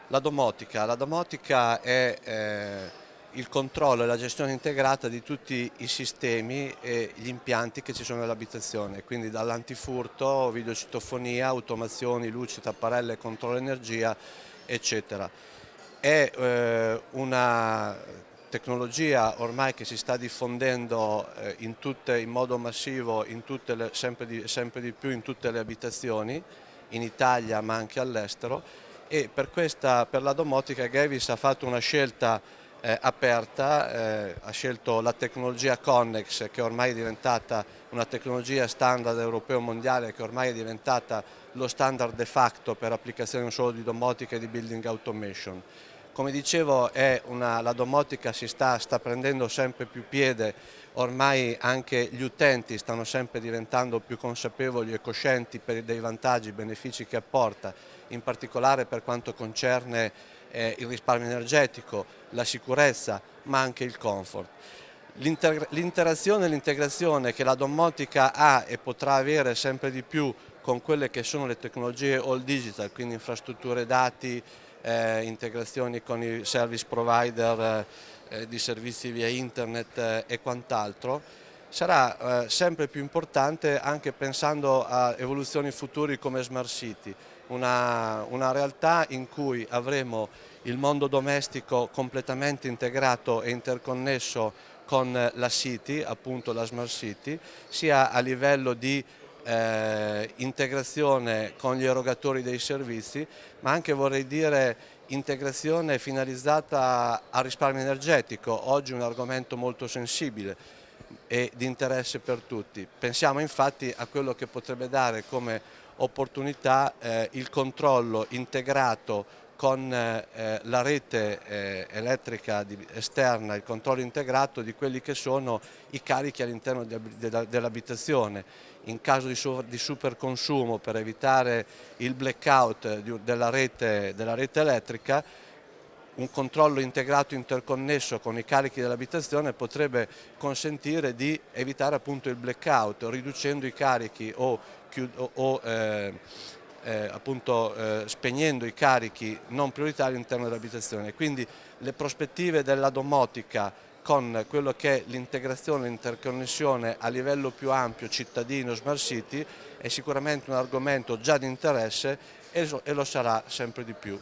La domotica è il controllo e la gestione integrata di tutti i sistemi e gli impianti che ci sono nell'abitazione, quindi dall'antifurto, videocitofonia, automazioni, luci, tapparelle, controllo energia, eccetera. È una tecnologia ormai che si sta diffondendo in modo massivo sempre di più in tutte le abitazioni, in Italia ma anche all'estero, e per la domotica Gavis ha fatto una scelta aperta, ha scelto la tecnologia Connex, che ormai è diventata una tecnologia standard europeo mondiale, che ormai è diventata lo standard de facto per applicazioni non solo di domotica e di building automation. Come dicevo, la domotica sta prendendo sempre più piede, ormai anche gli utenti stanno sempre diventando più consapevoli e coscienti dei vantaggi e benefici che apporta, in particolare per quanto concerne il risparmio energetico, la sicurezza, ma anche il comfort. L'interazione e l'integrazione che la domotica ha e potrà avere sempre di più con quelle che sono le tecnologie all digital, quindi infrastrutture dati, integrazioni con i service provider di servizi via internet e quant'altro, sarà sempre più importante anche pensando a evoluzioni future come Smart City, una realtà in cui avremo il mondo domestico completamente integrato e interconnesso con la City, appunto la Smart City, sia a livello di integrazione con gli erogatori dei servizi, ma anche vorrei dire integrazione finalizzata al risparmio energetico, oggi un argomento molto sensibile e di interesse per tutti. Pensiamo infatti a quello che potrebbe dare come opportunità il controllo integrato con la rete elettrica esterna, il controllo integrato di quelli che sono i carichi all'interno dell'abitazione. In caso di superconsumo, per evitare il blackout della rete elettrica, un controllo integrato interconnesso con i carichi dell'abitazione potrebbe consentire di evitare appunto il blackout, riducendo i carichi o spegnendo i carichi non prioritari all'interno dell'abitazione. Quindi le prospettive della domotica con quello che è l'integrazione e l'interconnessione a livello più ampio cittadino Smart City è sicuramente un argomento già di interesse e lo sarà sempre di più.